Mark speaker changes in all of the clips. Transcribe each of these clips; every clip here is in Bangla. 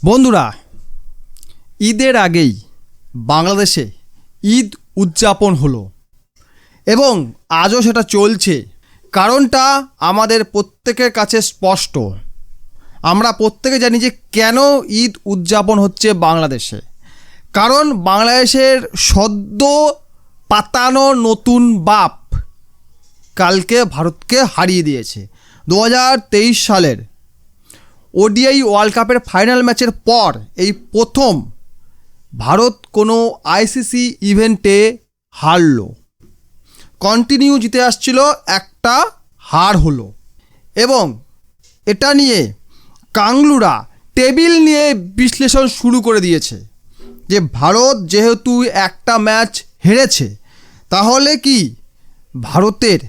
Speaker 1: বন্ধুরা, ঈদের আগেই বাংলাদেশে ঈদ উদযাপন হলো এবং আজও সেটা চলছে। কারণটা আমাদের প্রত্যেকের কাছে স্পষ্ট। আমরা প্রত্যেকে জানি যে কেন ঈদ উদযাপন হচ্ছে বাংলাদেশে। কারণ বাংলাদেশের সদ্য পাতানো নতুন বাপ কালকে ভারতকে হারিয়ে দিয়েছে। 2023 সালের ওডিআই ওয়ার্ল্ড কাপের ফাইনাল ম্যাচের পর এই প্রথম ভারত কোনো আইসিসি ইভেন্টে হারল। কন্টিনিউ জিতে আসছিল, একটা হার হলো এবং এটা নিয়ে কাংলুরা টেবিল নিয়ে বিশ্লেষণ শুরু করে দিয়েছে যে ভারত যেহেতু একটা ম্যাচ হেরেছে তাহলে কি ভারতের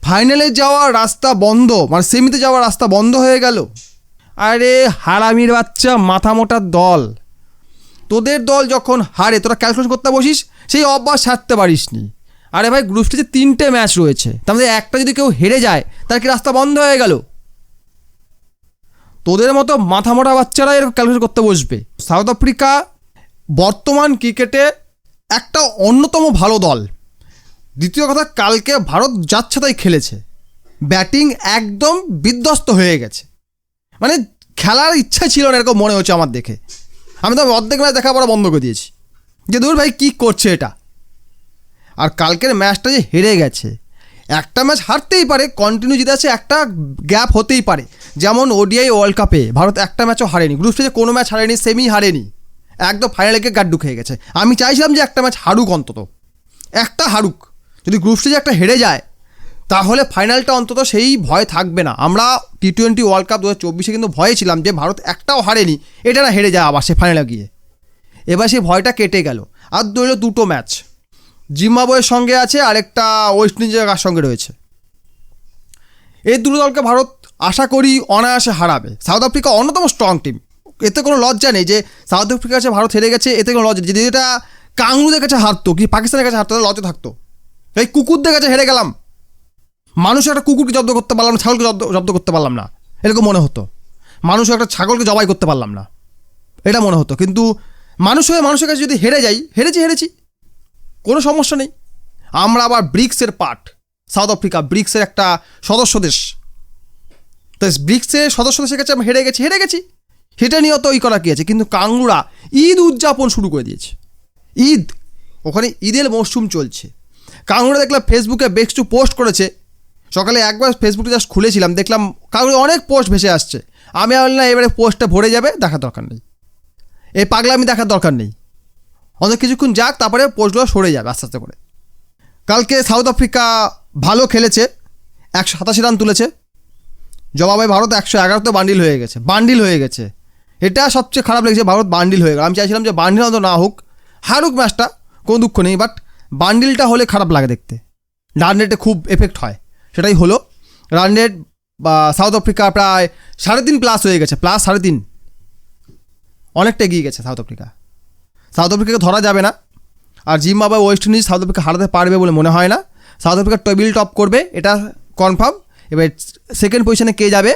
Speaker 1: ফাইনালে যাওয়ার রাস্তা বন্ধ, মানে সেমিতে যাওয়ার রাস্তা বন্ধ হয়ে গেল। আরে হারামির বাচ্চা, মাথা মোটার দল, তোদের দল যখন হারে তোরা ক্যালকুলেশন করতে বসিস, সেই অভ্যাস ছাড়তে পারিস নি। আরে ভাই, গ্রুপ স্টেজে 3টে ম্যাচ রয়েছে, তার মধ্যে একটা যদি কেউ হেরে যায় তার কি রাস্তা বন্ধ হয়ে গেল? তোদের মতো মাথা মোটা বাচ্চারা এরকম ক্যালকুলেশন করতে বসবে। সাউথ আফ্রিকা বর্তমান ক্রিকেটে একটা অন্যতম ভালো দল। দ্বিতীয় কথা, কালকে ভারত যাচ্ছে তাই খেলেছে, ব্যাটিং একদম বিধ্বস্ত হয়ে গেছে, মানে খেলার ইচ্ছা ছিল না এরকম মনে হচ্ছে আমার দেখে। আমি তো অর্ধেক ম্যাচ দেখা পড়া বন্ধ করে দিয়েছি যে দূর ভাই কী করছে এটা। আর কালকের ম্যাচটা যে হেরে গেছে, একটা ম্যাচ হারতেই পারে, কন্টিনিউ জিতে আছে, একটা গ্যাপ হতেই পারে। যেমন ওডিআই ওয়ার্ল্ড কাপে ভারত একটা ম্যাচও হারেনি, গ্রুপ স্টেজে কোনো ম্যাচ হারেনি, সেমি হারেনি, একদম ফাইনালে গিয়ে গাড্ডু খেয়ে গেছে। আমি চাইছিলাম যে একটা ম্যাচ হারুক, অন্তত একটা হারুক। যদি গ্রুপ স্টেজে একটা হেরে যায় তাহলে ফাইনালটা অন্তত সেই ভয় থাকবে না। আমরা T20 ওয়ার্ল্ড কাপ 2024 কিন্তু ভয়ে ছিলাম যে ভারত একটাও হারেনি, এটা না হেরে যায় আবার সে ফাইনালে গিয়ে। এবার সেই ভয়টা কেটে গেল। আর ধরল দুটো ম্যাচ, জিম্বাবুয়ের সঙ্গে আছে, আরেকটা ওয়েস্ট ইন্ডিজের সঙ্গে রয়েছে। এই দুটো দলকে ভারত আশা করি অনায়াসে হারাবে। সাউথ আফ্রিকা অন্যতম স্ট্রং টিম, এতে কোনো লজ্জা নেই যে সাউথ আফ্রিকার কাছে ভারত হেরে গেছে, এতে কোনো লজ্জা নেই। যদি এটা কাংলুদের কাছে হারতো কি পাকিস্তানের কাছে হারতো, লজ্জা থাকতো। এই কুকুরদের কাছে হেরে গেলাম, মানুষের একটা কুকুরকে জব্দ করতে পারলাম না, ছাগলকে জব্দ করতে পারলাম না, এরকম মনে হতো। মানুষ একটা ছাগলকে জবাই করতে পারলাম না, এটা মনে হতো। কিন্তু মানুষ হয়ে মানুষের কাছে যদি হেরে যাই, হেরেছি, কোনো সমস্যা নেই। আমরা আবার ব্রিক্সের পার্ট, সাউথ আফ্রিকা ব্রিক্সের একটা সদস্য দেশ, তো ব্রিক্সের সদস্য দেশের কাছে আমরা হেরে গেছি, সেটা নিয়েও তো করা কি আছে। কিন্তু কাংলুরা ঈদ উদযাপন শুরু করে দিয়েছে। ঈদ, ওখানে ঈদের মরশুম চলছে। কাংলুরা দেখলাম ফেসবুকে বেশ কিছু পোস্ট করেছে। সকালে একবার ফেসবুকে জাস্ট খুলেছিলাম, দেখলাম কাংলুরা অনেক পোস্ট ভেসে আসছে। আমি বললাম এবারে পোস্টটা ভরে যাবে, দেখার দরকার নেই, এই পাগলামি দেখার দরকার নেই, অনেক কিছুক্ষণ যাক, তারপরে পোস্টগুলো সরে যাবে আস্তে আস্তে করে। কালকে সাউথ আফ্রিকা ভালো খেলেছে, 187 রান তুলেছে। জবাবে ভারত 111তে বান্ডিল হয়ে গেছে। এটা সবচেয়ে খারাপ লেগেছে, ভারত বান্ডিল হয়ে গেল। আমি চাইছিলাম যে বান্ডিল অন্তত না হোক, হারুক ম্যাচটা, কোনো দুঃখ নেই, বাট বান্ডিলটা হলে খারাপ লাগে দেখতে, রান রেটে খুব এফেক্ট হয়। সেটাই হলো, রান রেট বা সাউথ আফ্রিকা প্রায় 3.5+ হয়ে গেছে, +3.5, অনেকটা এগিয়ে গেছে সাউথ আফ্রিকাকে ধরা যাবে না। আর Zimbabwe West Indies South Africa হারাতে পারবে বলে মনে হয় না। সাউথ আফ্রিকা টেবিল টপ করবে, এটা কনফার্ম। এবার সেকেন্ড পজিশনে কে যাবে,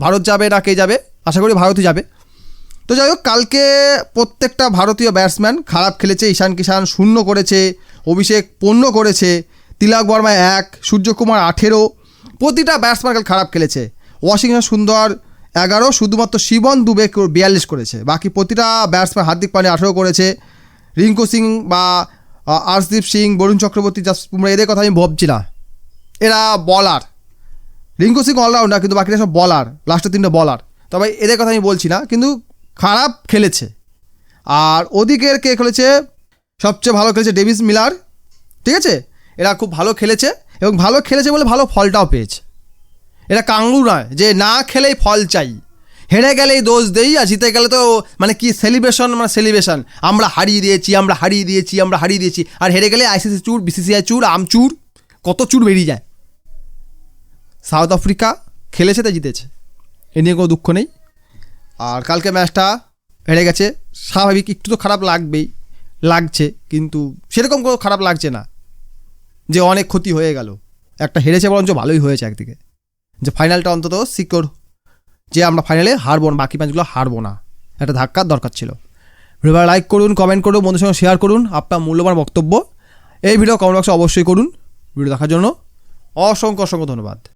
Speaker 1: ভারত যাবে না কে যাবে, আশা করি ভারতই যাবে। তো যাই হোক, কালকে প্রত্যেকটা ভারতীয় ব্যাটসম্যান খারাপ খেলেছে। ঈশান কিষান 0 করেছে, অভিষেক 15 করেছে, তিলক বর্মা 1, সূর্যকুমার 18, প্রতিটা ব্যাটসম্যান কাল খারাপ খেলেছে। ওয়াশিংটন সুন্দর 11, শুধুমাত্র শিবন দুবে 42 করেছে। বাকি প্রতিটা ব্যাটসম্যান, হার্দিক পান্ডিয়া 18 করেছে, রিঙ্কু সিং বা আর্শদীপ সিং, বরুণ চক্রবর্তী, জাসপ্রীত বুমরা, এদের কথা আমি ভাবছি না, এরা বলার। রিঙ্কু সিং অলরাউন্ডার, কিন্তু বাকিটা সব বলার, লাস্টের 3টে বলার। তবে এদের কথা আমি বলছি না, কিন্তু খারাপ খেলেছে। আর ওদিকের কে খেলেছে, সবচেয়ে ভালো খেলেছে ডেভিস মিলার, ঠিক আছে, এরা খুব ভালো খেলেছে এবং ভালো খেলেছে বলে ভালো ফলটাও পেয়েছে। এটা কাংলু নয় যে না খেলেই ফল চাই, হেরে গেলেই দোষ দেই, আর জিতে গেলে তো মানে কি সেলিব্রেশন, আমরা হারিয়ে দিয়েছি, আর হেরে গেলে আইসিসি চুর, বিসিসিআই চুর, আমচুর, কত চুর বেরিয়ে যায়। সাউথ আফ্রিকা খেলেছে তাই জিতেছে, এ নিয়ে কোনো দুঃখ নেই। আর কালকে ম্যাচটা হেরে গেছে, স্বাভাবিক একটু তো খারাপ লাগছে, কিন্তু সেরকম কোনো খারাপ লাগছে না যে অনেক ক্ষতি হয়ে গেল। একটা হেরেছে বরঞ্চ ভালোই হয়েছে একদিকে, যে ফাইনালটা অন্তত সিকিওর, যে আমরা ফাইনালে হারবো না, বাকি ম্যাচগুলো হারবো না, একটা ধাক্কার দরকার ছিল। ভিডিওটা লাইক করুন, কমেন্ট করুন, বন্ধুদের সঙ্গে শেয়ার করুন আপনার মূল্যবান বক্তব্য এই ভিডিও কমেন্ট বক্সে অবশ্যই করুন। ভিডিও দেখার জন্য অসংখ্য ধন্যবাদ।